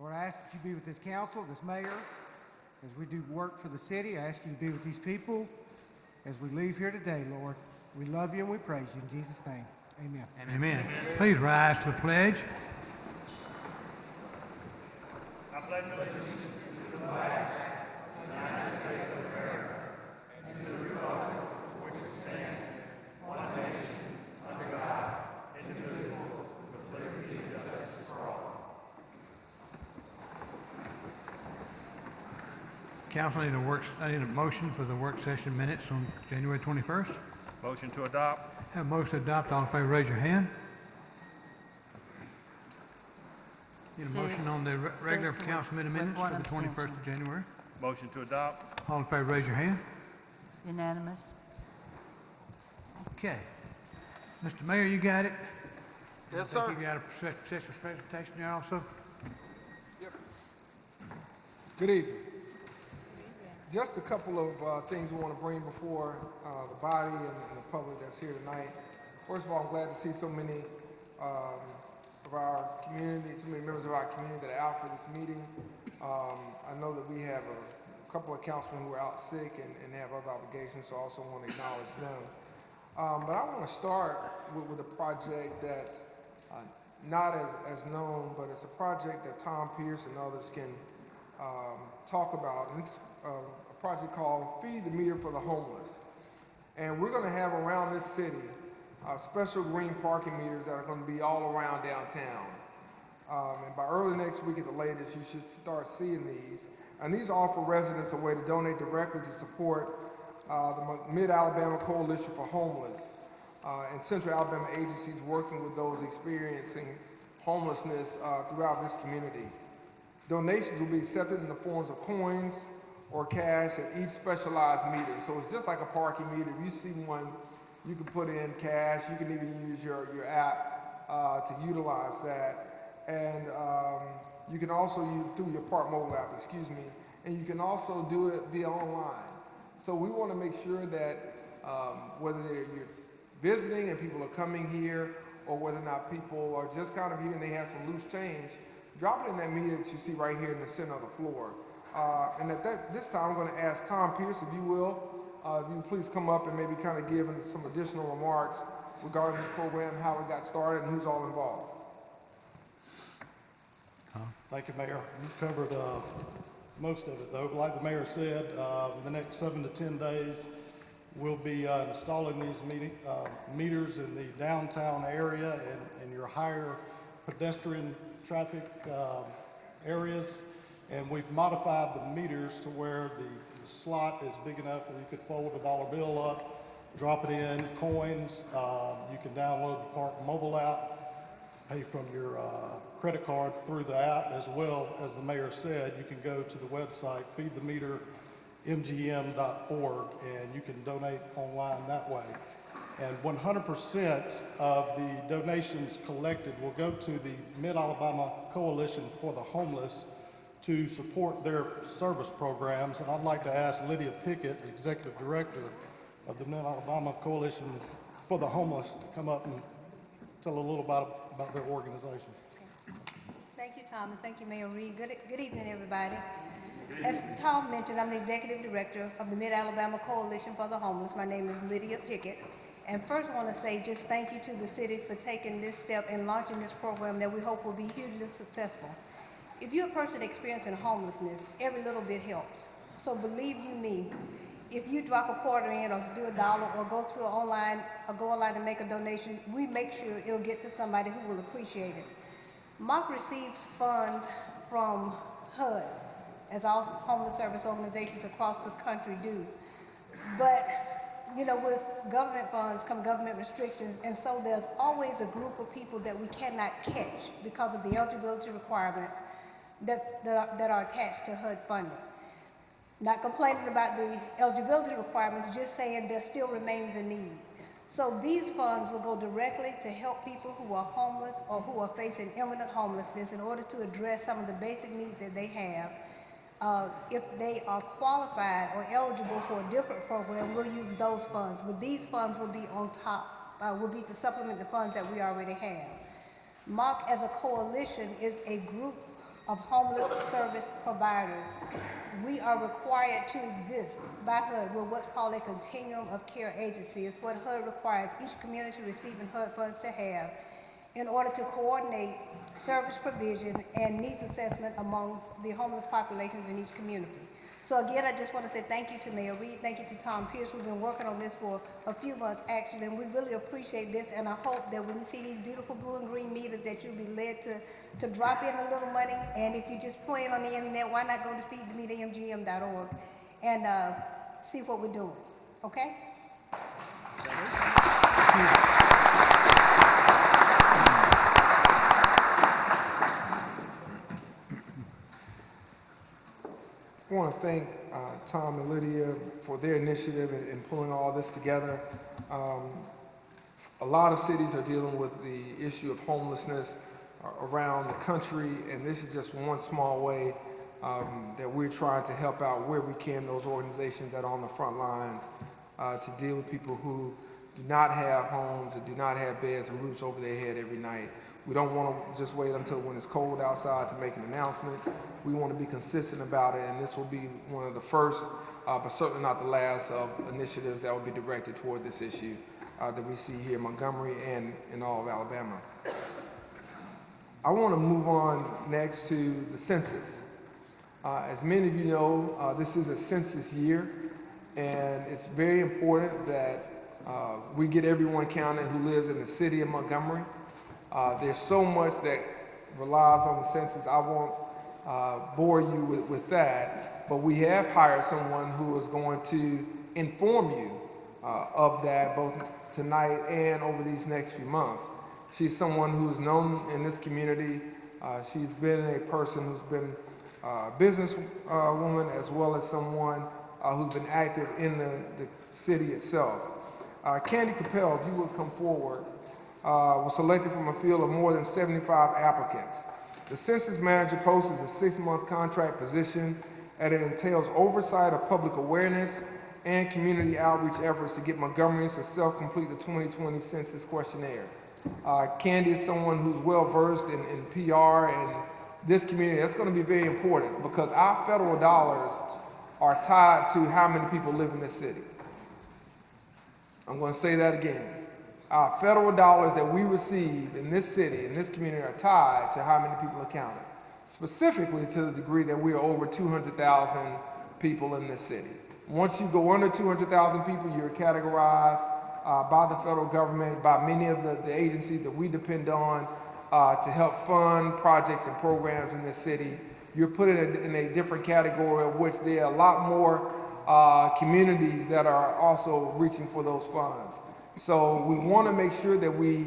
Lord, I ask that you be with this council, this mayor, as we do work for the city. I ask you to be with these people as we leave here today, Lord. We love you and we praise you. In Jesus' name, amen. Amen. Please rise for the pledge. I pledge allegiance to the flag of the United States of America and to the republic for which it stands, one nation, under God, indivisible, with liberty and justice for all. Council, I need a motion for the work session minutes on January 21st. Motion to adopt. Have a motion to adopt. All in favor, raise your hand. Need a motion on the regular council meeting minutes for the 21st of January. Motion to adopt. All in favor, raise your hand. Unanimous. Okay. Mr. Mayor, you got it? Yes, sir. You got a session presentation there also? Good evening. Just a couple of things we want to bring before the body and the public that's here tonight. First of all, I'm glad to see so many of our community, so many members of our community that are out for this meeting. I know that we have a couple of councilmen who are out sick and have other obligations, so I also want to acknowledge them. But I want to start with a project that's not as known, but it's a project that Tom Pierce and others can talk about. And it's a project called Feed the Meter for the Homeless. And we're going to have around this city special green parking meters that are going to be all around downtown. And by early next week at the latest, you should start seeing these. And these offer residents a way to donate directly to support the Mid-Alabama Coalition for Homeless and Central Alabama agencies working with those experiencing homelessness throughout this community. Donations will be accepted in the forms of coins or cash at each specialized meter. So it's just like a parking meter. If you see one, you can put in cash. You can even use your app to utilize that. And you can also use through your Park Mobile app, and you can also do it via online. So we want to make sure that whether you're visiting and people are coming here, or whether or not people are just kind of here and they have some loose change, drop it in that meter that you see right here in the center of the floor. And at this time, I'm going to ask Tom Pierce, if you will, if you please come up and maybe kind of give some additional remarks regarding this program, how it got started, and who's all involved. Thank you, Mayor. You covered most of it, though. Like the Mayor said, in the next 7 to 10 days, we'll be installing these meters in the downtown area and your higher pedestrian traffic areas. And we've modified the meters to where the slot is big enough where you could fold a dollar bill up, drop it in, coins. You can download the Park Mobile app, pay from your credit card through the app, as well as the Mayor said, you can go to the website, feedthemetermgm.org, and you can donate online that way. And 100% of the donations collected will go to the Mid-Alabama Coalition for the Homeless to support their service programs. And I'd like to ask Lydia Pickett, the Executive Director of the Mid-Alabama Coalition for the Homeless, to come up and tell a little about their organization. Okay. Thank you, Tom, and thank you, Mayor Reed. Good evening, everybody. As Tom mentioned, I'm the Executive Director of the Mid-Alabama Coalition for the Homeless. My name is Lydia Pickett. And first I want to say just thank you to the city for taking this step and launching this program that we hope will be hugely successful. If you're a person experiencing homelessness, every little bit helps. So believe you me, if you drop a quarter in or do $1 or go online and make a donation, we make sure it'll get to somebody who will appreciate it. MOC receives funds from HUD, as all homeless service organizations across the country do. But you know, with government funds come government restrictions, and so there's always a group of people that we cannot catch because of the eligibility requirements that are attached to HUD funding. Not complaining about the eligibility requirements, just saying there still remains a need. So these funds will go directly to help people who are homeless or who are facing imminent homelessness in order to address some of the basic needs that they have. If they are qualified or eligible for a different program, we'll use those funds. But these funds will be on top, will be to supplement the funds that we already have. MOC as a coalition is a group of homeless service providers. We are required to exist by HUD. We're what's called a continuum of care agency. It's what HUD requires each community receiving HUD funds to have in order to coordinate service provision and needs assessment among the homeless populations in each community. So again, I just want to say thank you to Mayor Reed, thank you to Tom Pierce. We've been working on this for a few months actually, and we really appreciate this, and I hope that when you see these beautiful blue and green meters that you'll be led to drop in a little money, and if you just plan on the internet, why not go to feedthemedmgm.org and see what we're doing, okay? I want to thank Tom and Lydia for their initiative in pulling all this together. A lot of cities are dealing with the issue of homelessness around the country, and this is just one small way that we're trying to help out where we can those organizations that are on the front lines to deal with people who do not have homes and do not have beds and roofs over their head every night. We don't want to just wait until when it's cold outside to make an announcement. We want to be consistent about it, and this will be one of the first, but certainly not the last, of initiatives that will be directed toward this issue that we see here in Montgomery and in all of Alabama. I want to move on next to the census. As many of you know, this is a census year, and it's very important that we get everyone counted who lives in the city of Montgomery. There's so much that relies on the census. I won't bore you with that, but we have hired someone who is going to inform you of that both tonight and over these next few months. She's someone who's known in this community. She's been a person who's been a business woman as well as someone who's been active in the city itself. Candy Capel, if you would come forward, was selected from a field of more than 75 applicants. The census manager post is a 6-month contract position, and it entails oversight of public awareness and community outreach efforts to get Montgomeryans to self-complete the 2020 census questionnaire. Candy is someone who's well-versed in PR and this community. That's going to be very important because our federal dollars are tied to how many people live in this city. I'm going to say that again. Our federal dollars that we receive in this city, in this community, are tied to how many people are counted, specifically to the degree that we are over 200,000 people in this city. Once you go under 200,000 people, you're categorized by the federal government, by many of the agencies that we depend on to help fund projects and programs in this city. You're put in a different category of which there are a lot more communities that are also reaching for those funds. So we want to make sure that we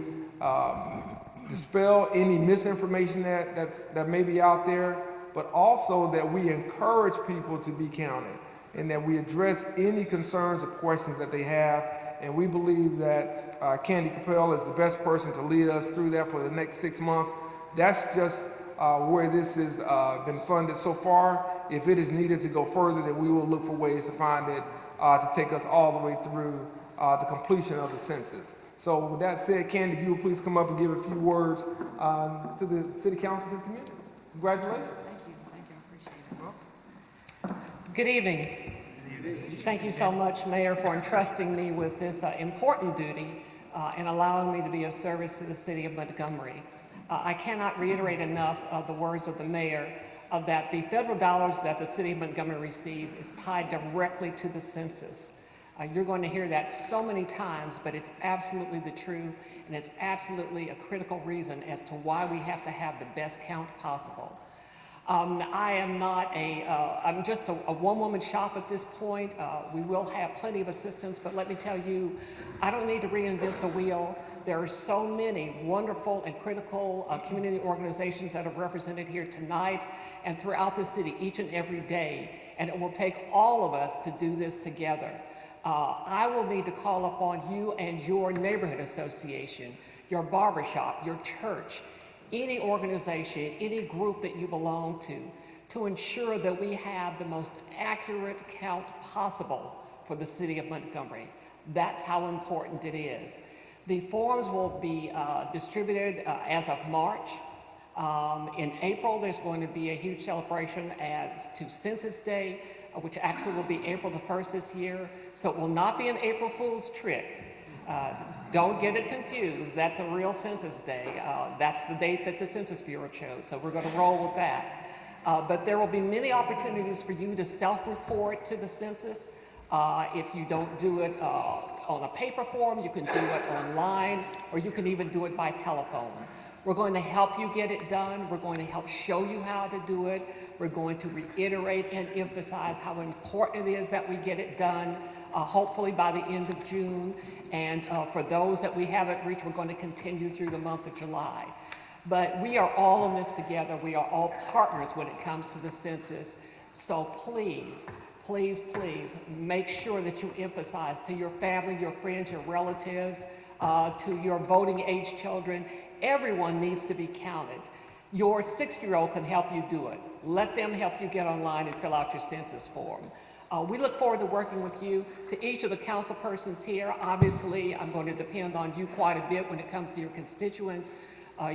dispel any misinformation that may be out there, but also that we encourage people to be counted and that we address any concerns or questions that they have. And we believe that Candy Capel is the best person to lead us through that for the next 6 months. That's just where this has been funded so far. If it is needed to go further, then we will look for ways to find it to take us all the way through the completion of the census. So with that said, Candy, if you would please come up and give a few words to the City Council, to the community. Congratulations. Thank you, appreciate it. Good evening. Thank you so much, Mayor, for entrusting me with this important duty and allowing me to be of service to the City of Montgomery. I cannot reiterate enough the words of the Mayor that the federal dollars that the City of Montgomery receives is tied directly to the census. You're going to hear that so many times, but it's absolutely the truth, and it's absolutely a critical reason as to why we have to have the best count possible. I am not I'm just a one-woman shop at this point. We will have plenty of assistance, but let me tell you, I don't need to reinvent the wheel. There are so many wonderful and critical community organizations that are represented here tonight and throughout the city each and every day, and it will take all of us to do this together. I will need to call upon you and your neighborhood association, your barbershop, your church, any organization, any group that you belong to ensure that we have the most accurate count possible for the City of Montgomery. That's how important it is. The forms will be distributed as of March. In April, there's going to be a huge celebration as to Census Day, which actually will be April the 1st this year. So it will not be an April Fool's trick. Don't get it confused. That's a real Census Day. That's the date that the Census Bureau chose. So we're going to roll with that. But there will be many opportunities for you to self-report to the census. If you don't do it on a paper form, you can do it online, or you can even do it by telephone. We're going to help you get it done. We're going to help show you how to do it. We're going to reiterate and emphasize how important it is that we get it done, hopefully by the end of June. And for those that we haven't reached, we're going to continue through the month of July. But we are all in this together. We are all partners when it comes to the census. So please, please, please make sure that you emphasize to your family, your friends, your relatives, to your voting age children, everyone needs to be counted. Your 6-year-old can help you do it. Let them help you get online and fill out your census form. We look forward to working with you. To each of the council persons here, obviously, I'm going to depend on you quite a bit when it comes to your constituents,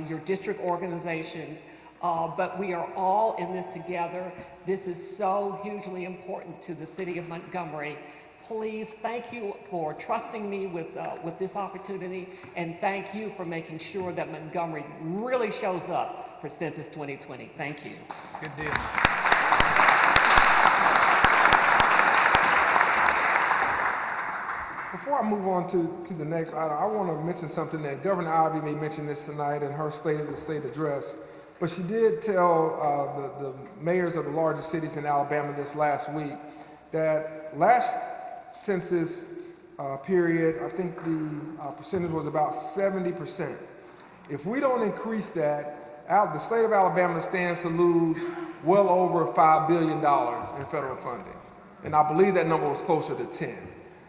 your district organizations, but we are all in this together. This is so hugely important to the city of Montgomery. Please, thank you for trusting me with this opportunity, and thank you for making sure that Montgomery really shows up for Census 2020. Thank you. Good deal. Before I move on to the next item, I want to mention something that Governor Ivey may mention this tonight in her State of the State address, but she did tell the mayors of the largest cities in Alabama this last week that last census period, I think the percentage was about 70%. If we don't increase that, the state of Alabama stands to lose well over $5 billion in federal funding. And I believe that number was closer to 10.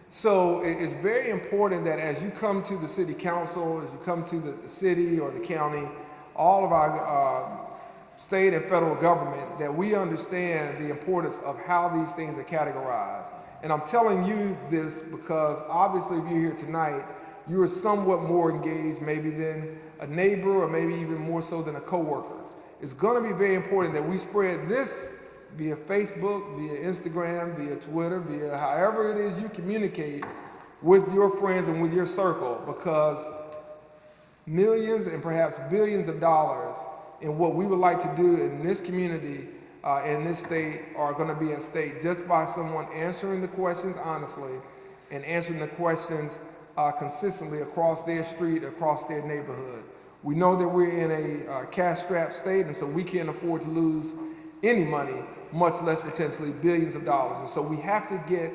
So it's very important that as you come to the city council, as you come to the city or the county, all of our state and federal government, that we understand the importance of how these things are categorized. And I'm telling you this because obviously if you're here tonight, you are somewhat more engaged maybe than a neighbor or maybe even more so than a coworker. It's going to be very important that we spread this via Facebook, via Instagram, via Twitter, via however it is you communicate with your friends and with your circle, because millions and perhaps billions of dollars in what we would like to do in this community, in this state, are going to be at stake just by someone answering the questions honestly and answering the questions consistently across their street, across their neighborhood. We know that we're in a cash-strapped state, and so we can't afford to lose any money, much less potentially billions of dollars. And so we have to get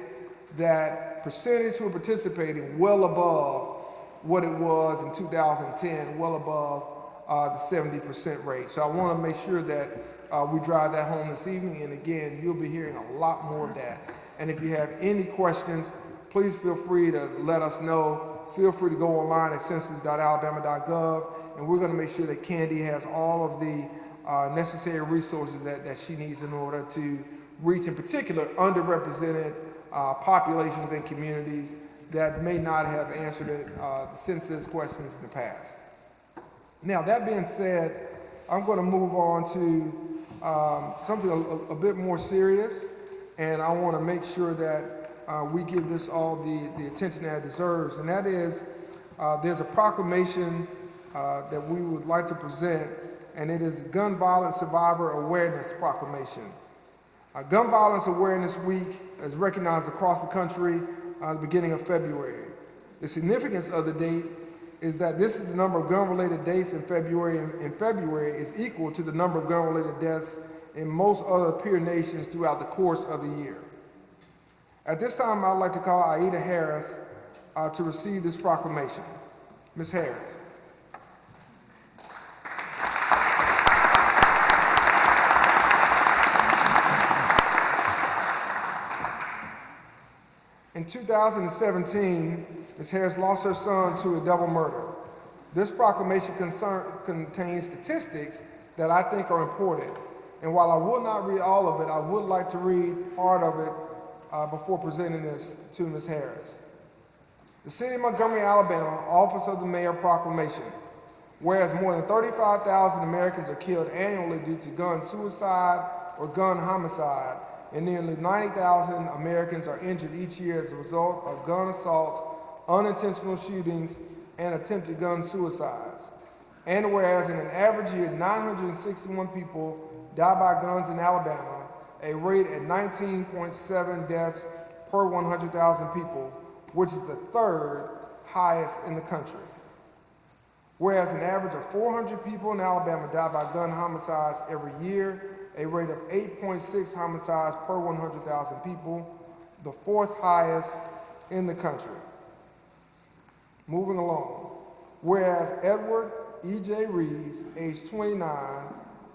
that percentage who are participating well above what it was in 2010, well above the 70% rate. So I want to make sure that we drive that home this evening, and again, you'll be hearing a lot more of that. And if you have any questions, please feel free to let us know. Feel free to go online at census.alabama.gov, and we're going to make sure that Candy has all of the necessary resources that she needs in order to reach, in particular, underrepresented populations and communities that may not have answered the census questions in the past. Now, that being said, I'm going to move on to something a bit more serious, and I want to make sure that we give this all the attention that it deserves, and that is there's a proclamation that we would like to present, and it is Gun Violence Survivor Awareness Proclamation. Gun Violence Awareness Week is recognized across the country at the beginning of February. The significance of the date is that this is the number of gun-related deaths in February, and in February is equal to the number of gun-related deaths in most other peer nations throughout the course of the year. At this time, I'd like to call Aida Harris to receive this proclamation. Ms. Harris. In 2017, Ms. Harris lost her son to a double murder. This proclamation contains statistics that I think are important. And while I will not read all of it, I would like to read part of it before presenting this to Ms. Harris. The City of Montgomery, Alabama, Office of the Mayor Proclamation. Whereas more than 35,000 Americans are killed annually due to gun suicide or gun homicide, and nearly 90,000 Americans are injured each year as a result of gun assaults, unintentional shootings, and attempted gun suicides. And whereas in an average year, 961 people die by guns in Alabama, a rate at 19.7 deaths per 100,000 people, which is the third highest in the country. Whereas an average of 400 people in Alabama die by gun homicides every year, a rate of 8.6 homicides per 100,000 people, the fourth highest in the country. Moving along. Whereas Edward E.J. Reeves, age 29,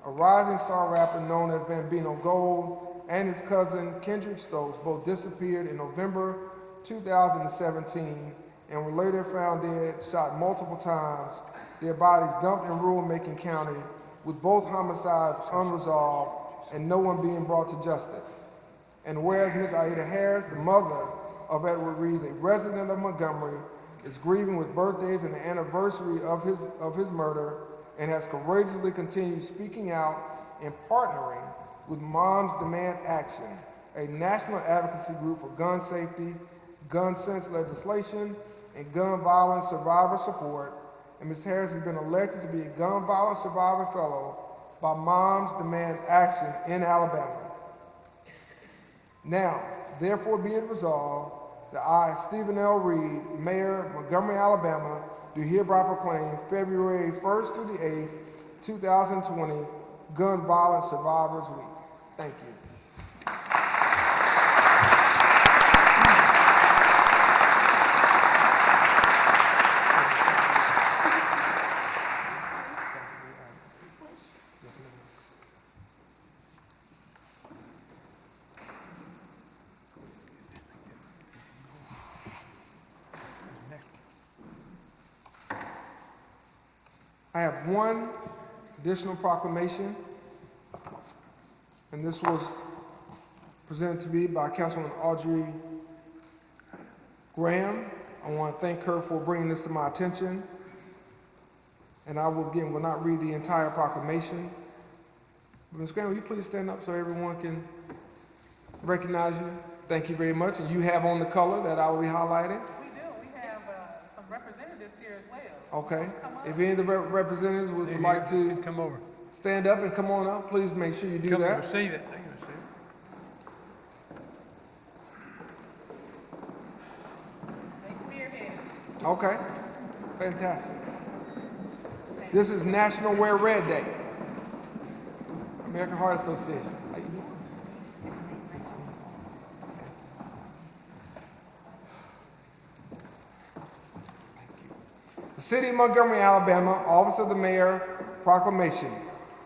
a rising star rapper known as Bambino Gold, and his cousin Kendrick Stokes both disappeared in November 2017 and were later found dead, shot multiple times, their bodies dumped in rural Macon County, with both homicides unresolved and no one being brought to justice. And whereas Ms. Aida Harris, the mother of Edward Reeves, a resident of Montgomery, is grieving with birthdays and the anniversary of his murder, and has courageously continued speaking out and partnering with Moms Demand Action, a national advocacy group for gun safety, gun sense legislation, and gun violence survivor support. And Ms. Harris has been elected to be a Gun Violence Survivor Fellow by Moms Demand Action in Alabama. Now, therefore be it resolved that I, Stephen L. Reed, Mayor of Montgomery, Alabama, do hereby proclaim February 1st through the 8th, 2020, Gun Violence Survivors Week. Thank you. I have one additional proclamation, and this was presented to me by Councilwoman Audrey Graham. I want to thank her for bringing this to my attention, and I will not read the entire proclamation. But Ms. Graham, will you please stand up so everyone can recognize you? Thank you very much. And you have on the color that I will be highlighting. We do. We have some representatives here as well. Okay. If any of the representatives would like to come over, stand up and come on up, please make sure you do come that. receive it. They can receive it. They spearhead. Okay. Fantastic. This is National Wear Red Day. American Heart Association. How you doing? The City of Montgomery, Alabama, Office of the Mayor, proclamation.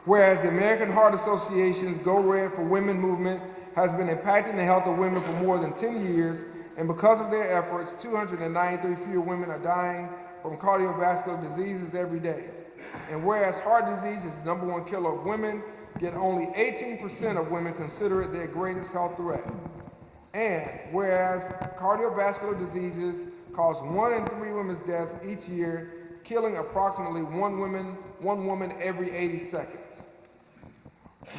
Whereas the American Heart Association's Go Red for Women movement has been impacting the health of women for more than 10 years, and because of their efforts, 293 fewer women are dying from cardiovascular diseases every day. And whereas heart disease is the #1 killer of women, yet only 18% of women consider it their greatest health threat. And whereas cardiovascular diseases cause 1 in 3 women's deaths each year, killing approximately one woman every 80 seconds.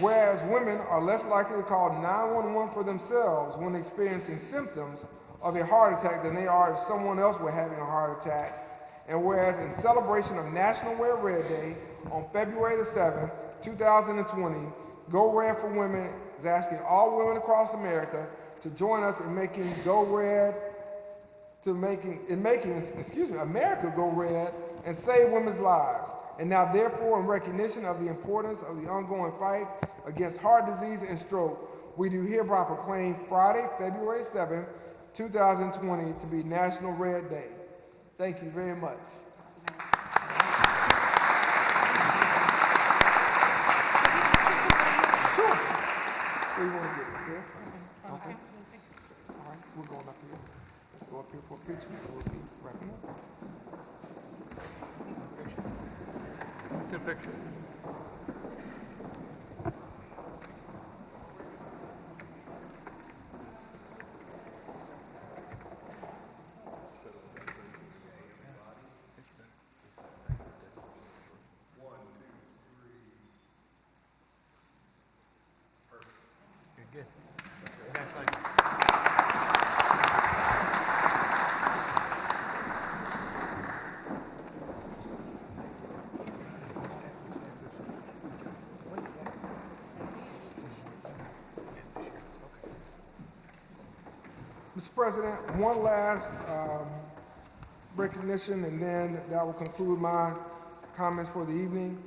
Whereas women are less likely to call 911 for themselves when experiencing symptoms of a heart attack than they are if someone else were having a heart attack. And whereas in celebration of National Wear Red Day on February the 7th, 2020, Go Red for Women is asking all women across America to join us in making America go red and save women's lives. And now, therefore, in recognition of the importance of the ongoing fight against heart disease and stroke, we do hereby proclaim Friday, February 7th, 2020 to be National Red Day. Thank you very much. Sure. Where you want to get up here? Okay. All right, we're going up here. Let's go up here for a picture, and we'll be wrapping up. Good picture. Mr. President, one last recognition, and then that will conclude my comments for the evening.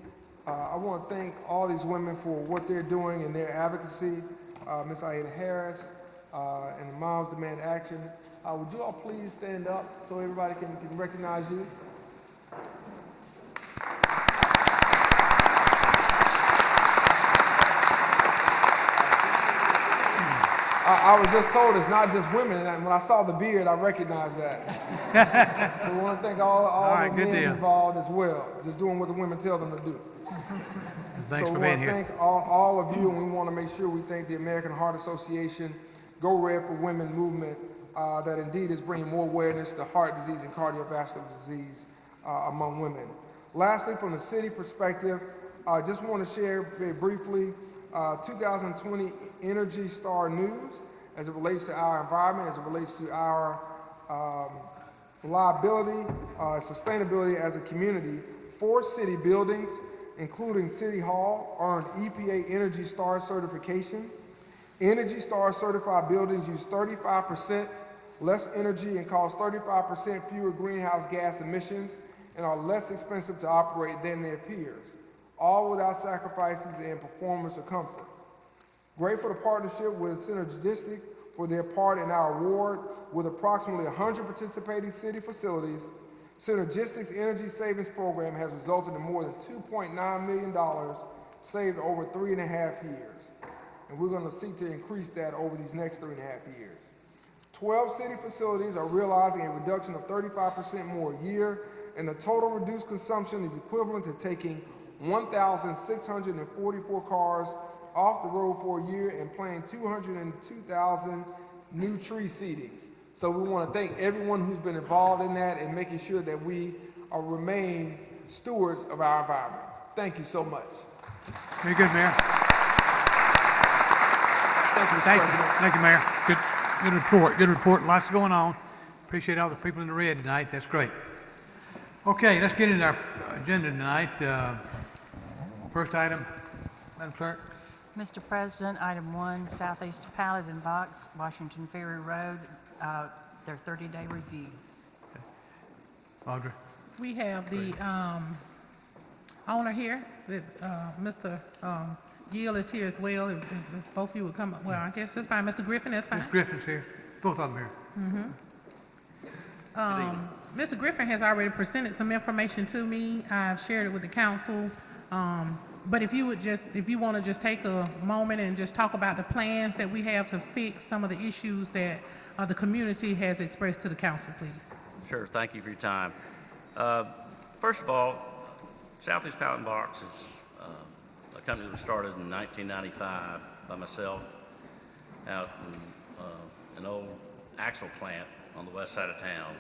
I want to thank all these women for what they're doing in their advocacy. Ms. Aida Harris and the Moms Demand Action. Would you all please stand up so everybody can recognize you? I was just told it's not just women, and when I saw the beard, I recognized that. So I want to thank all the men involved as well, just doing what the women tell them to do. Thanks so for we being want to here. thank all of you, and we want to make sure we thank the American Heart Association, Go Red for Women movement, that indeed is bringing more awareness to heart disease and cardiovascular disease among women. Lastly, from the city perspective, I just want to share very briefly 2020 Energy Star News as it relates to our environment, as it relates to our reliability, sustainability as a community. 4 city buildings, including City Hall, earned EPA Energy Star certification. Energy Star certified buildings use 35% less energy and cause 35% fewer greenhouse gas emissions and are less expensive to operate than their peers, all without sacrifices in performance or comfort. Great for the partnership with Synergistic for their part in our award. With approximately 100 participating city facilities, Synergistic's energy savings program has resulted in more than $2.9 million saved over 3.5 years. And we're going to seek to increase that over these next 3.5 years. 12 city facilities are realizing a reduction of 35% more a year, and the total reduced consumption is equivalent to taking 1,644 cars off the road for a year and planting 202,000 new tree seedings. So we want to thank everyone who's been involved in that and making sure that we remain stewards of our environment. Thank you so much. Very good, Mayor. Thank you, Mr. President. Thank you, Mayor. Good report. Good report. Lots going on. Appreciate all the people in the red tonight. That's great. Okay, let's get into our agenda tonight. First item, Madam Clerk. Mr. President, item 1, Southeast Paladin Box, Washington Ferry Road, their 30-day review. Audrey. We have the owner here, Mr. Gill is here as well. If both of you would come up, well, I guess that's fine. Mr. Griffin, that's fine. Ms. Griffin's here. Both of them here. Mr. Griffin has already presented some information to me. I've shared it with the council. But if you want to just take a moment and just talk about the plans that we have to fix some of the issues that the community has expressed to the council, please. Sure, thank you for your time. First of all, Southeast Paladin Box is a company that was started in 1995 by myself out in an old axle plant on the west side of town.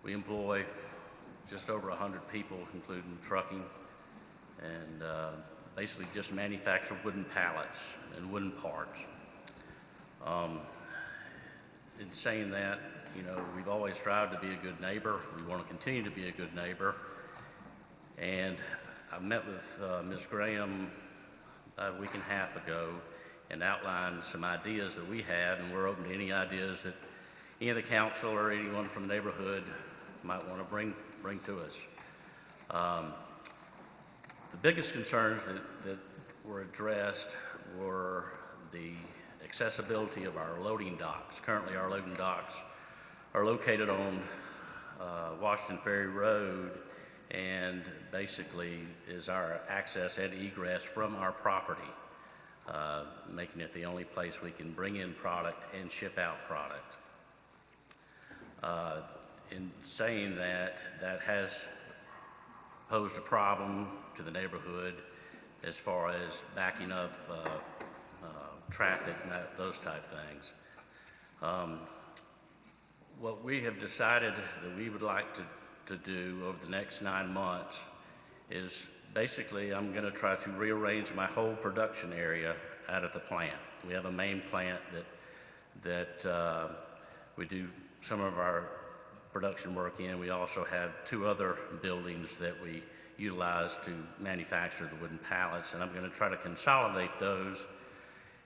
We employ just over 100 people, including trucking, and basically just manufacture wooden pallets and wooden parts. In saying that, we've always strived to be a good neighbor. We want to continue to be a good neighbor. And I met with Ms. Graham about a week and a half ago and outlined some ideas that we had, and we're open to any ideas that any of the council or anyone from the neighborhood might want to bring to us. The biggest concerns that were addressed were the accessibility of our loading docks. Currently, our loading docks are located on Washington Ferry Road, and basically is our access and egress from our property, making it the only place we can bring in product and ship out product. In saying that, that has posed a problem to the neighborhood as far as backing up traffic and those type things. What we have decided that we would like to do over the next 9 months is basically I'm going to try to rearrange my whole production area out at the plant. We have a main plant that we do some of our production work in. We also have 2 other buildings that we utilize to manufacture the wooden pallets, and I'm going to try to consolidate those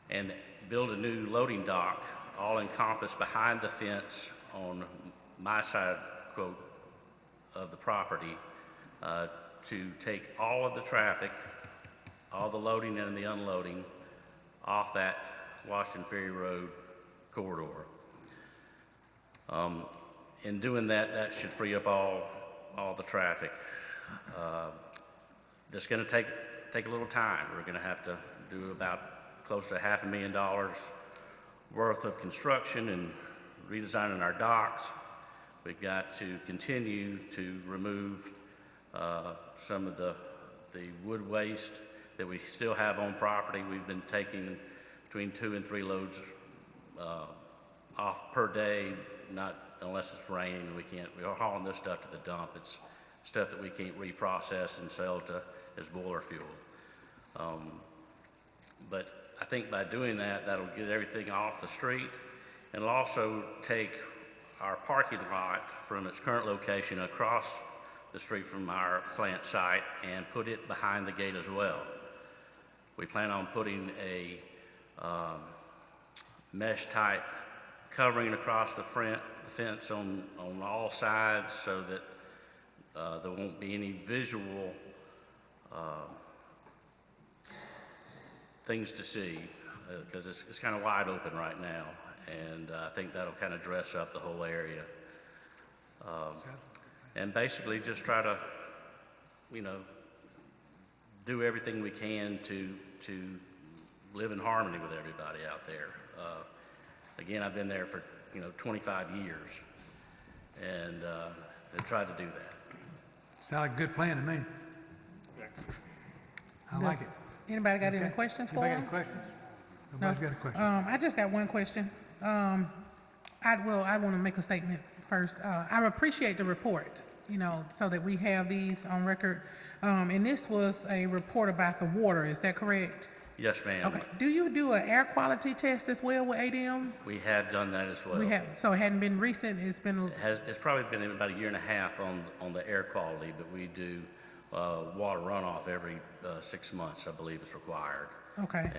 and build a new loading dock all encompassed behind the fence on my side, quote, of the property, to take all of the traffic, all the loading and the unloading off that Washington Ferry Road corridor. In doing that, that should free up all the traffic. That's going to take a little time. We're going to have to do about close to $500,000 worth of construction and redesigning our docks. We've got to continue to remove some of the wood waste that we still have on property. We've been taking between 2 and 3 loads off per day, not unless it's raining. We're hauling this stuff to the dump. It's stuff that we can't reprocess and sell as boiler fuel. But I think by doing that, that'll get everything off the street, and it'll also take our parking lot from its current location across the street from our plant site and put it behind the gate as well. We plan on putting a mesh type covering across the fence on all sides, so that there won't be any visual things to see, because it's kind of wide open right now, and I think that'll kind of dress up the whole area. And basically just try to, do everything we can to live in harmony with everybody out there. Again, I've been there for 25 years, and I tried to do that. Sound like a good plan to me. I like it. Anybody got any questions for Anybody him? got questions? Nobody's got a question. I just got one question. I want to make a statement first. I appreciate the report, so that we have these on record. And this was a report about the water, is that correct? Yes, ma'am. Okay. Do you do an air quality test as well with ADM? We have done that as well. We have. So it hadn't been recent. It's been. It's probably been about 1.5 years on the air quality, but we do water runoff every 6 months, I believe is required. Okay.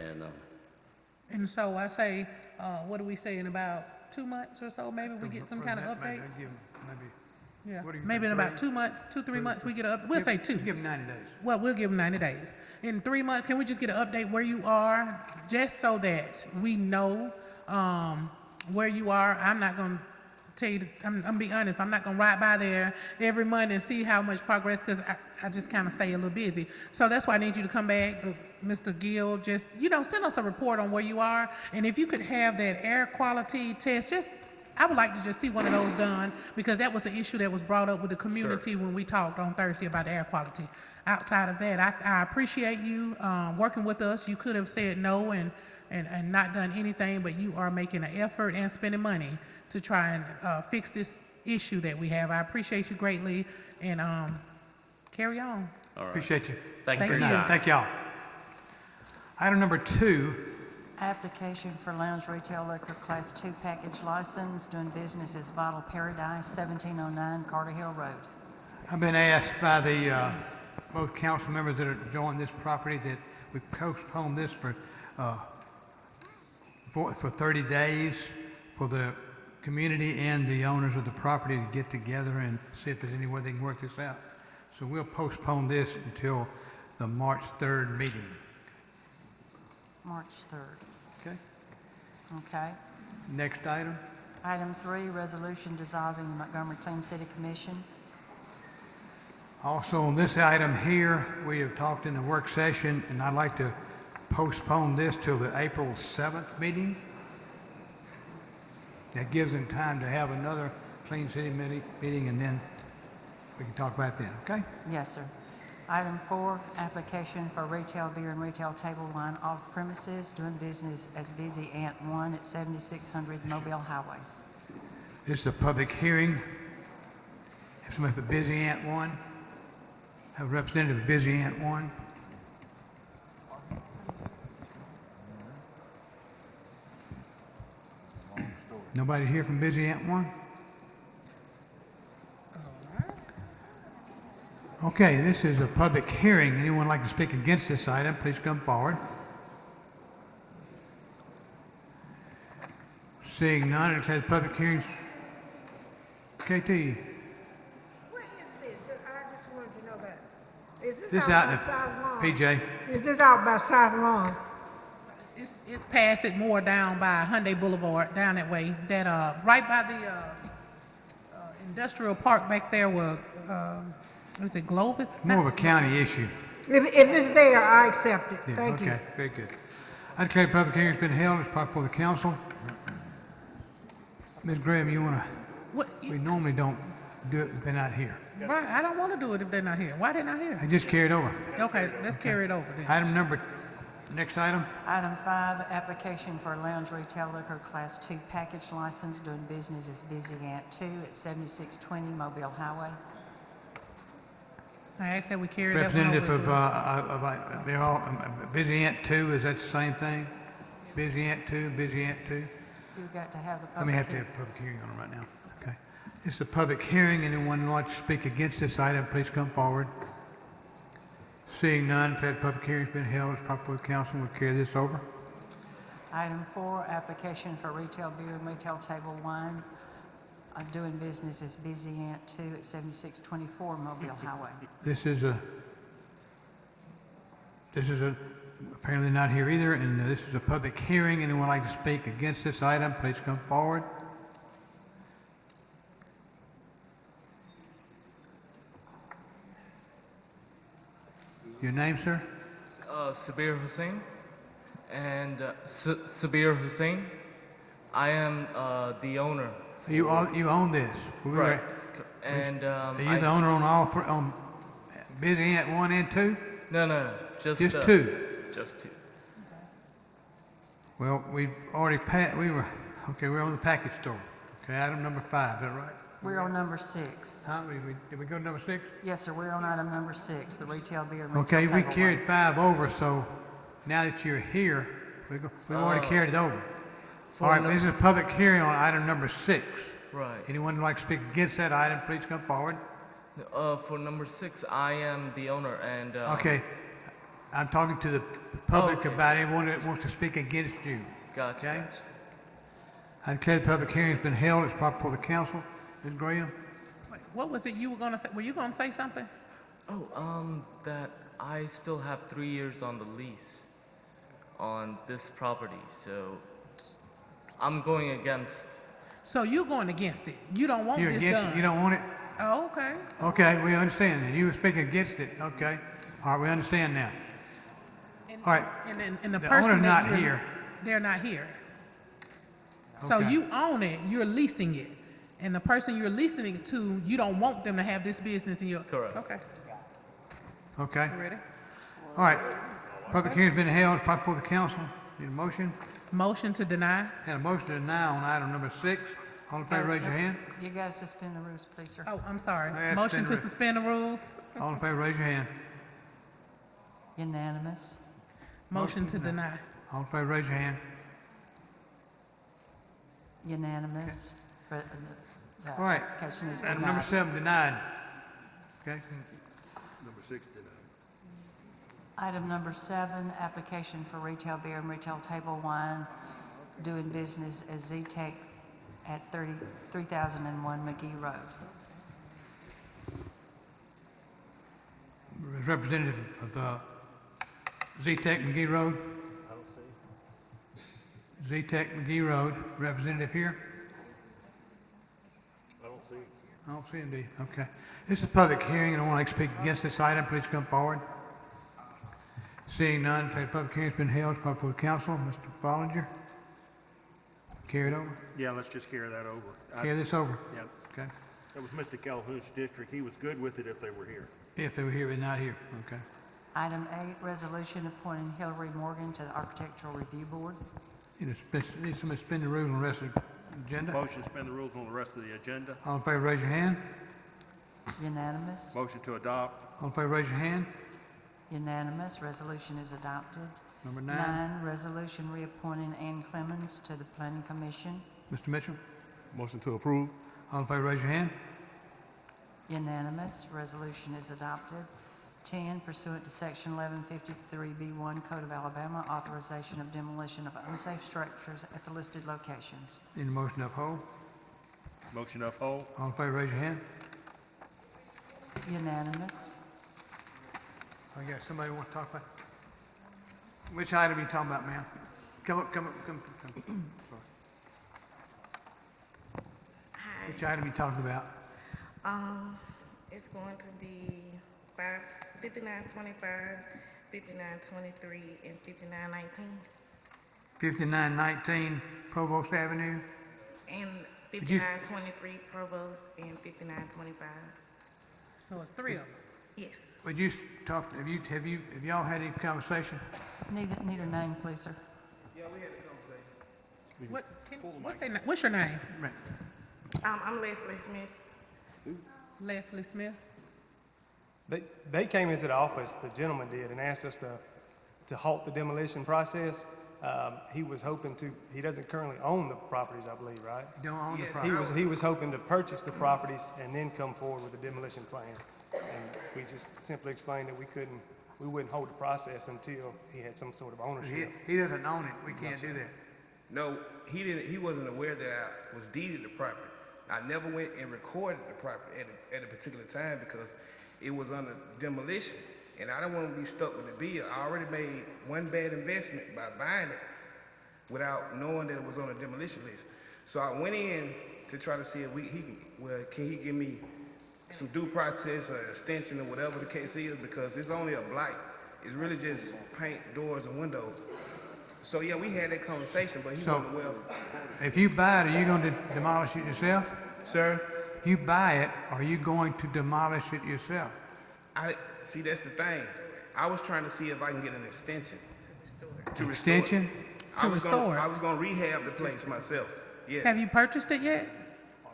And so I say, what do we say, in about 2 months or so, maybe we get some kind of update? Yeah, maybe in about 2 months, 2-3 months, we get an update. We'll say 2. Give them 90 days. Well, we'll give them 90 days. In 3 months, can we just get an update where you are, just so that we know where you are? I'm not going to tell you, I'm going to be honest, I'm not going to ride by there every month and see how much progress, because I just kind of stay a little busy. So that's why I need you to come back, Mr. Gill, just, send us a report on where you are. And if you could have that air quality test, I would like to just see one of those done, because that was an issue that was brought up with the community when we talked on Thursday about the air quality. Outside of that, I appreciate you working with us. You could have said no and not done anything, but you are making an effort and spending money to try and fix this issue that we have. I appreciate you greatly, and carry on. All right. Appreciate you. Thank you. Thank y'all. Item number 2. Application for lounge retail liquor class 2 package license, doing business as Vital Paradise, 1709 Carter Hill Road. I've been asked by the both council members that are joining this property that we postpone this for 30 days for the community and the owners of the property to get together and see if there's any way they can work this out. So we'll postpone this until the March 3rd meeting. March 3rd. Okay. Okay. Next item. Item 3, resolution dissolving the Montgomery Clean City Commission. Also on this item here, we have talked in the work session, and I'd like to postpone this till the April 7th meeting. That gives them time to have another Clean City meeting, and then we can talk about that, okay? Yes, sir. Item 4, application for retail beer and retail table wine off premises, doing business as Busy Ant 1 at 7600 Mobile Highway. This is a public hearing. Have somebody for Busy Ant 1? Have a representative of Busy Ant 1? Nobody here from Busy Ant 1? Okay, this is a public hearing. Anyone like to speak against this item, please come forward. Seeing none, I declare the public hearings. KT, Where is this? I just wanted to know that. Is this out out by in South Lawn? PJ. Is this out by South Lawn? It's past it more down by Hyundai Boulevard, down that way, that, right by the, industrial park back there where, is it Globus? More of a county issue. If it's there, I accept it. Yeah, Thank you. okay, very good. I declare the public hearing's been held. It's proper for the council. Ms. Graham, you want to? What, We normally don't do it if they're not here. right, I don't want to do it if they're not here. Why they not here? I just carried over. Okay, let's carry it over then. Item number, next item. Item 5, application for a lounge retail liquor Class 2 package license doing business as Busy Ant 2 at 7620 Mobile Highway. I asked that we carry that one over. Representative of they're all, Busy Ant 2, is that the same thing? Busy Ant 2, Busy Ant 2? You've got to have the Let me public have to have a public hearing on it right now. Okay. This is a public hearing. Anyone who wants to speak against this item, please come forward. Seeing none, declare the public hearing's been held. It's proper for the council. We'll carry this over. Item 4, application for retail beer and retail table wine doing business as Busy Ant 2 at 7624 Mobile Highway. This is apparently not here either, and this is a public hearing. Anyone like to speak against this item, please come forward. Your name, sir? Sabir Hussain. And Sabir Hussain. I am the owner. You own this? Right. And Are you the owner on all three, on Busy Ant 1 and 2? No, just 2? Just 2. Well, we already we're on the package store. Okay, item number 5, is that right? We're on number 6. Huh? Did we go to number 6? Yes, sir, we're on item number 6, the retail beer and retail Okay, table we wine. carried 5 over, so now that you're here, we've already carried it over. All right, this is a public hearing on item number 6. Right. Anyone who'd like to speak against that item, please come forward. For number 6, I am the owner, and Okay, I'm talking to the public okay. about anyone that wants to speak against you. Gotcha. Okay? I declare the public hearing's been held. It's proper for the council. Ms. Graham? Wait, what was it you were going to say? Were you going to say something? That I still have 3 years on the lease on this property, so I'm going against. So you're going against it. You don't want You're this against done. it? You don't want it? Oh, okay. Okay, we understand that. You were speaking against it. Okay. All right, we understand now. All right. And the The person owner's that not you're- here. They're not here. So Okay. you own it, you're leasing it. And the person you're leasing it to, you don't want them to have this business in your... Correct. Okay. Okay. You ready? All right. Public hearing's been held. It's proper for the council. Need a motion? Motion to deny. Had a motion to deny on item number 6. All in favor, raise your hand. You got to suspend the rules, please, sir. Oh, I'm sorry. I asked Motion to Senator- suspend the rules. All in favor, raise your hand. Unanimous. Motion to deny. All in favor, raise your hand. Unanimous. The All right. application is Item number denied. 7 denied. Okay. Item number 7, application for retail beer and retail table wine doing business as Z-Tech at 3001 McGee Road. Representative of Z-Tech McGee Road. Z-Tech McGee Road, representative here? I don't see him, do you? Okay. This is a public hearing, and I want to speak against this item. Please come forward. Seeing none, the public hearing's been held. It's proper for the council. Mr. Bollinger? Carry it over? Yeah, let's just carry that over. Carry this over? Yeah, Okay. that was Mr. Calhoun's district. He was good with it if they were here. If they were here, but not here. Okay. Item 8, resolution appointing Hillary Morgan to the Architectural Review Board. Need somebody to suspend the rules on the rest of the agenda? Motion to suspend the rules on the rest of the agenda. All in favor, raise your hand. Unanimous. Motion to adopt. All in favor, raise your hand. Unanimous. Resolution is adopted. Number 9. 9, resolution reappointing Ann Clemens to the Planning Commission. Mr. Mitchell? Motion to approve. All in favor, raise your hand. Unanimous. Resolution is adopted. 10 pursuant to Section 1153B1 Code of Alabama, authorization of demolition of unsafe structures at the listed locations. Need a motion to uphold? Motion to uphold. All in favor, raise your hand. Unanimous. Oh, yeah, somebody want to talk about? Which item are you talking about, ma'am? Come up. Hi. Which item are you talking about? It's going to be 5925, 5923, and 5919, 5919 Provost Avenue. and Did you- 5923 Provost and 5925. So it's three of them. Yes. Would you talk, have y'all had any conversation? Need a name, please, sir. What's your name? Right. I'm Leslie Smith. Leslie Smith. They came into the office, the gentleman did, and asked us to halt the demolition process. He was hoping to, he doesn't currently own the properties, I believe, right? You don't own the property. He was hoping to purchase the properties and then come forward with a demolition plan. And we just simply explained that we wouldn't hold the process until he had some sort of ownership. He doesn't own it. We can't do that. No, he didn't. He wasn't aware that I was deeded the property. I never went and recorded the property at a particular time because it was under demolition, and I don't want to be stuck with the bill. I already made one bad investment by buying it without knowing that it was on a demolition list. So I went in to try to see if can he give me some due process or extension or whatever the case is, because it's only a blight. It's really just paint, doors, and windows. So yeah, we had that conversation, but he wasn't well. If you buy it, are you going to demolish it yourself? Sir? If you buy it, are you going to demolish it yourself? See, that's the thing. I was trying to see if I can get an extension. Extension? To restore it. I was going to rehab the place myself. Yes. Have you purchased it yet?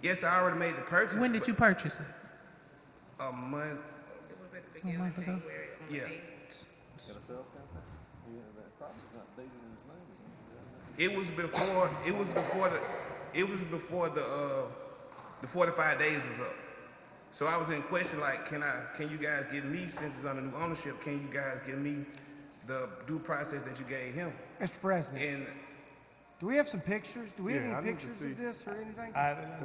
Yes, I already made the purchase. When did you purchase it? A month. A month ago. Yeah. It was before the 45 days was up. So I was in question, like, can you guys give me, since it's under new ownership, can you guys give me the due process that you gave him? Mr. President, And do we have some pictures? Do we have Yeah, I any need to pictures see. of this or anything?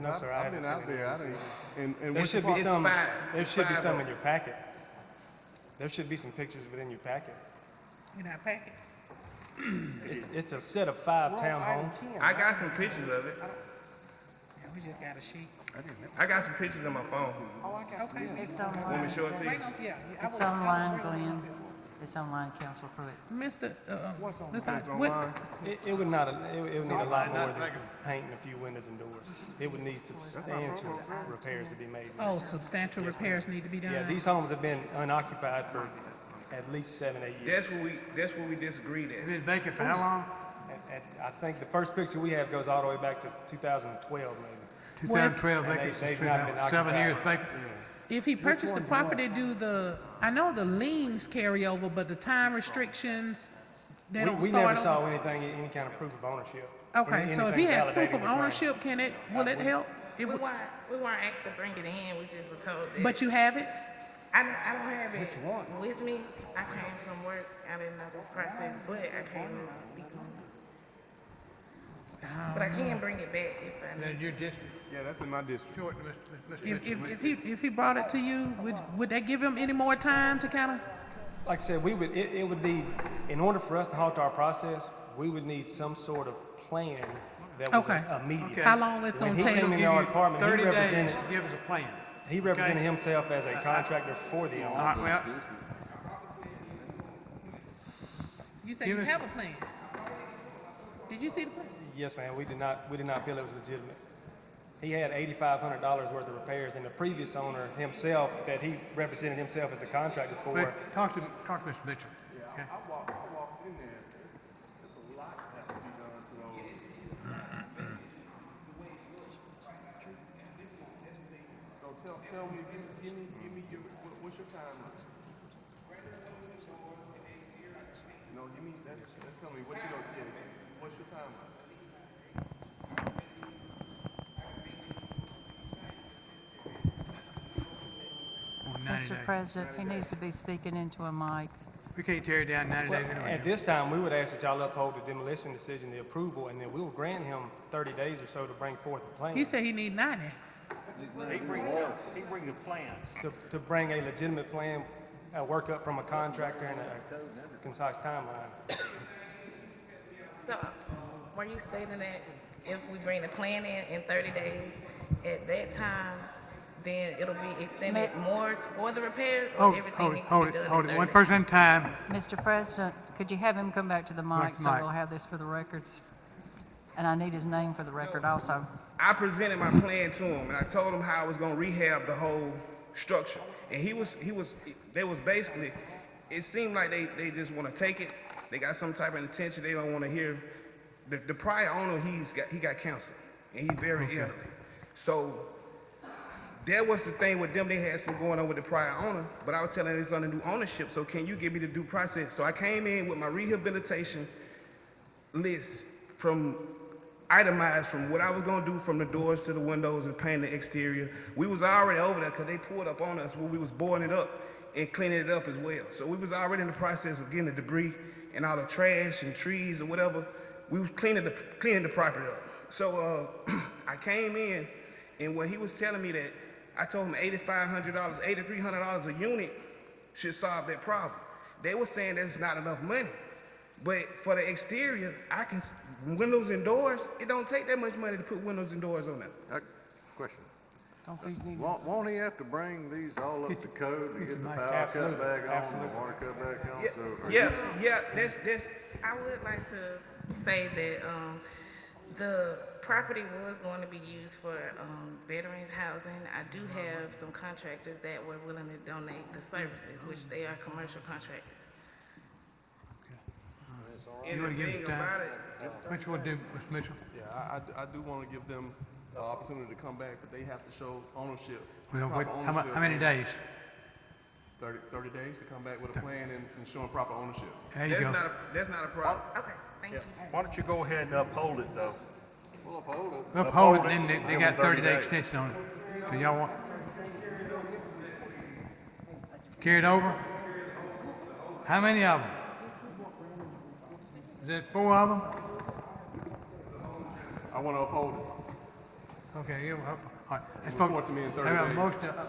No, sir, I I've haven't been seen out there. anything. There There should be It's some. fine. There It's should be fine, some though. in your packet. There should be some pictures within your packet. In our packet. It's a set of 5 We're on item townhomes. 10, I right? got some pictures of it. Yeah, we just got a sheet. I got some pictures on my phone. All I got Okay. is It's Want me online. to show it to you? It's online, Glenn. It's online, Council Pruitt. Mr. What's on listen, It's what- online. It would need a lot more than some paint and a few windows and doors. It would need substantial repairs to be made. oh, substantial repairs need to be done. Yeah, these homes have been unoccupied for at least 7, 8 years. That's where we disagreed It's at. been vacant for how long? And I think the first picture we have goes all the way back to 2012, maybe. 2012 And vacant, they've not been occupied. 7 years vacant. If he purchased the property, I know the liens carry over, but the time restrictions, they don't We start never over? saw any kind of proof of ownership. Okay, so if he Anything has proof validating of the claim. ownership, will it help? We weren't asked to bring it in. We just were told that. But you have it? I don't have it with me. I came from work. I didn't know this process, but I came to speak on it. But I can bring it back if I Then need. your district. Yeah, that's in my district. Short, Mr. Mitchell. If he brought it to you, would that give him any more time to kind of? Like I said, it would need, in order for us to halt our process, we would need some sort of plan that was Okay. immediate. How long it's When gonna he take? came in our department, 30 he days represented, to give us a plan. he represented himself as a contractor for the All owner. right, well, You say you have a plan. Did you see the plan? Yes, ma'am, we did not feel it was legitimate. He had $8,500 worth of repairs, and the previous owner himself, that he represented himself as a contractor for, wait, talk to Mr. Mitchell. Okay. I walked in there. It's a lot that has to be done to those. So tell me, give me your, what's your timeline? No, give me, that's tell me, what you gonna get, what's your timeline? On 90 Mr. days. President, he needs to be speaking into a mic. We can't tear it down in 90 Well, days anyway. at this time, we would ask that y'all uphold the demolition decision, the approval, and then we will grant him 30 days or so to bring forth the plan. He said he need 90. He bring the plans. To bring a legitimate plan, work up from a contractor and a concise timeline. So, were you stating that if we bring the plan in 30 days, at that time, then it'll be extended more for the repairs, or everything needs to be done in 30 One days? person at a time. Mr. President, could you have him come back to the mic so Mike. we'll have this for the records? And I need his name for the record also. I presented my plan to him, and I told him how I was gonna rehab the whole structure. And they was basically, it seemed like they just wanna take it. They got some type of intention they don't wanna hear. The prior owner, he got cancer, and he's very elderly. So that was the thing with them. They had some going on with the prior owner, but I was telling them it's under new ownership. So can you give me the due process? So I came in with my rehabilitation list from itemized from what I was gonna do from the doors to the windows and paint the exterior. We was already over there because they pulled up on us when we was boarding it up and cleaning it up as well. So we was already in the process of getting the debris and all the trash and trees or whatever. We was cleaning the property up. So I came in, and when he was telling me that, I told him $8,500, $8,300 a unit should solve that problem. They were saying that's not enough money. But for the exterior, windows and doors, it don't take that much money to put windows and doors on there. Question. Don't these need? Won't he have to bring these all up to code to get the power Absolutely. cut back on, Absolutely. the water cut back on? Yeah, So, that's. I would like to say that the property was going to be used for veterans housing. I do have some contractors that were willing to donate the services, which they are commercial contractors. You want to give it time? What you want to do, Mr. Mitchell? Yeah, I do want to give them the opportunity to come back, but they have to show ownership. Well, proper ownership. how many days? 30 days to come back with a plan and showing proper ownership. There you go. That's not a problem. Okay, thank you. Why don't you go ahead and uphold it, though? we'll uphold it. Uphold it, and then Give they them got 30-day 30 days. extension on it. So y'all want? Carried over? How many of them? Is that 4 of them? I want to uphold it. Okay, all right. Let's Report to me in 30 days.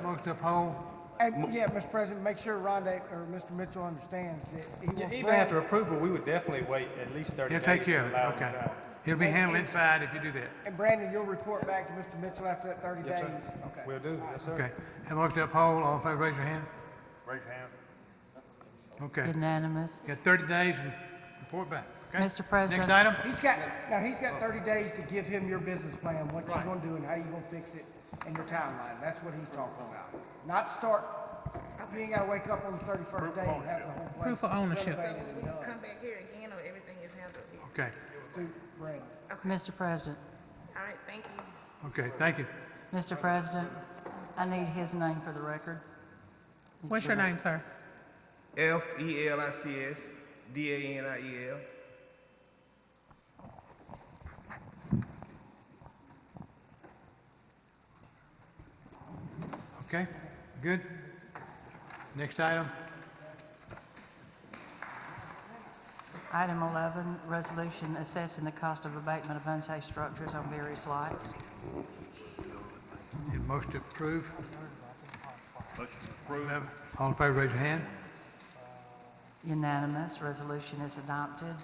Most uphold. And yeah, Mr. President, make sure Rhonda or Mr. Mitchell understands that he will. Even after approval, we would definitely wait at least 30 He'll days take care to of allow it, them okay. time. He'll be handled inside if you do that. And Brandon, you'll report back to Mr. Mitchell after that 30 Yes, days? sir. Okay. Will do, yes, sir. Okay. Have motion to uphold, all in favor, raise your hand. Raise your hand. Okay. Unanimous. Got 30 days and report back. Okay? Mr. President. Next item? He's got 30 days to give him your business plan, what you're gonna do and how you're gonna fix it, and your timeline. That's what he's talking about. Not start, you ain't gotta wake up on the 31st day and have the whole place. Proof of ownership. renovated and done. Come back here again, or everything is handled here? Okay. Through Brandon. Mr. President. All right, thank you. Okay, thank you. Mr. President, I need his name for the record. What's your name, sir? Felics Daniel. Okay, good. Next item. Item 11, resolution assessing the cost of abatement of unsafe structures on various lots. Need a motion to approve. Motion approved. All in favor, raise your hand. Unanimous, resolution is adopted.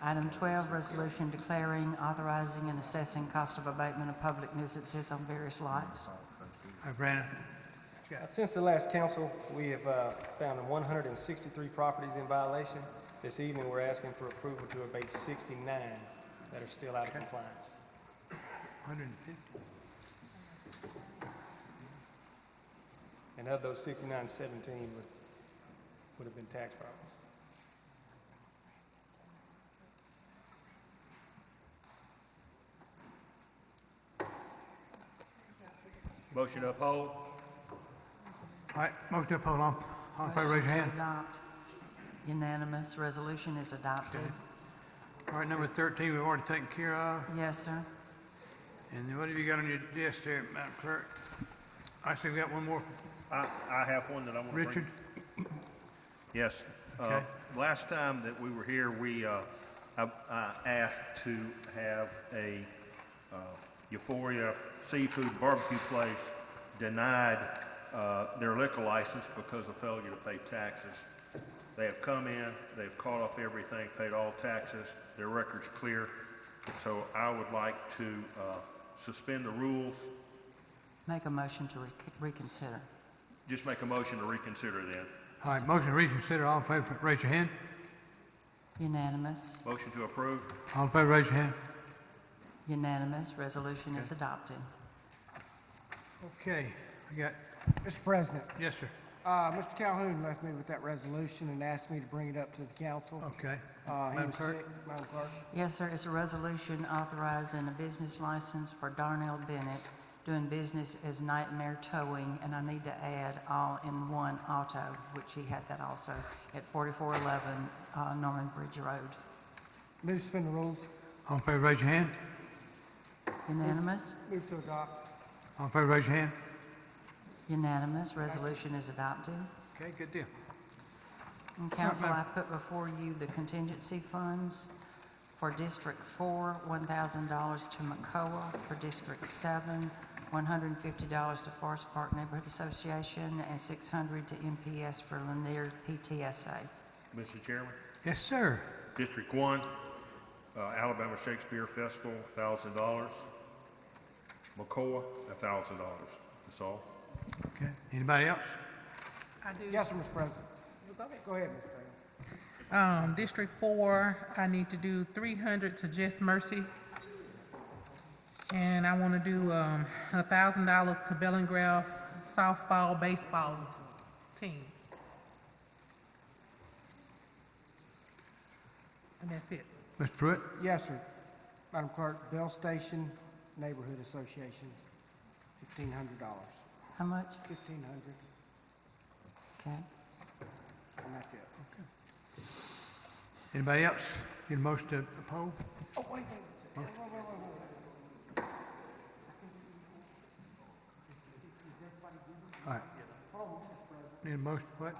Item 12, resolution declaring, authorizing, and assessing cost of abatement of public nuisances on various lots. Brandon. Since the last council, we have found 163 properties in violation. This evening, we're asking for approval to abate 69 that are still out of compliance. 150. And of those 69, 17 would have been tax properties. Motion to uphold. All right, motion to uphold, all in favor, raise your hand. To adopt. Unanimous, resolution is adopted. All right, number 13, we've already taken care of. Yes, sir. And then what have you got on your desk there, Madam Clerk? I see we got one more. I have one that I want to bring. Richard? Yes. Okay. Last time that we were here, I asked to have a Euphoria seafood barbecue place denied their liquor license because of failure to pay taxes. They have come in, they've caught up everything, paid all taxes, their record's clear. So I would like to suspend the rules. Make a motion to reconsider. Just make a motion to reconsider then. All right, motion to reconsider. All in favor, raise your hand. Unanimous. Motion to approve. All in favor, raise your hand. Unanimous. Resolution is adopted. Okay, we got, Mr. President, yes, sir. Mr. Calhoun left me with that resolution and asked me to bring it up to the council. Okay. He Madam was Clerk? sick. Madam Clerk? Yes, sir. It's a resolution authorizing a business license for Darnell Bennett doing business as Nightmare Towing, and I need to add All in One Auto, which he had that also at 4411 Norman Bridge Road. Move to suspend the rules. All in favor, raise your hand. Unanimous? Move to adopt. All in favor, raise your hand. Unanimous. Resolution is adopted. Okay, good deal. And council, I put before you the contingency funds for District 4, $1,000 to McCoa, for District 7, $150 to Forest Park Neighborhood Association, and $600 to MPS for Lanier PTSA. Mr. Chairman? Yes, sir. District 1, Alabama Shakespeare Festival, $1,000. McCoa, $1,000. That's all. Okay, anybody else? I do. Yes, sir, Mr. President. Go ahead, Mr. President. District 4, I need to do 300 to Just Mercy. And I want to do $1,000 to Bellingraph softball, baseball team. And that's it. Mr. Pruitt? Yes, sir. Madam Clerk, Bell Station Neighborhood Association, $1,500. How much? $1,500, Okay. and that's it. Anybody else? Get a motion to oppose? Oh, wait. All right. Need a motion, what?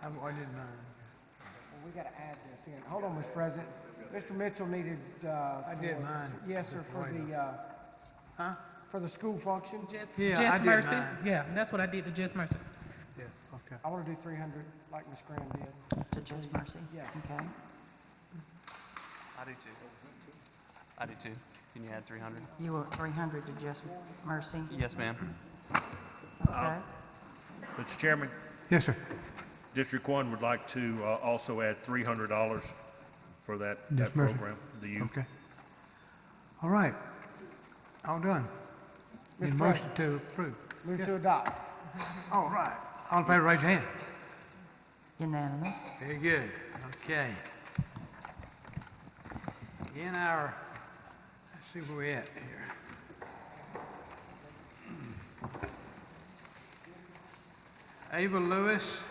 I didn't, Well, we got to add this in. Hold on, Mr. President. Mr. Mitchell needed, I did mine. Yes, sir, for the school function. Yeah, I Just did Mercy. mine. Yeah, that's what I did to Just Mercy. Yeah, okay. I want to do 300 like Ms. Graham did. To Just Mercy? Yes. Okay. I do too. I do too. Can you add 300? You were 300 to Just Mercy? Yes, ma'am. Okay. Mr. Chairman? Yes, sir. District 1 would like to also add $300 for that Just Mercy. program, the youth. Okay. All right. All done. Need a Mr. motion President. to approve. Move to adopt. All right. All in favor, raise your hand. Unanimous. Very good. Okay. In our, let's see where we're at here. Ava Lewis,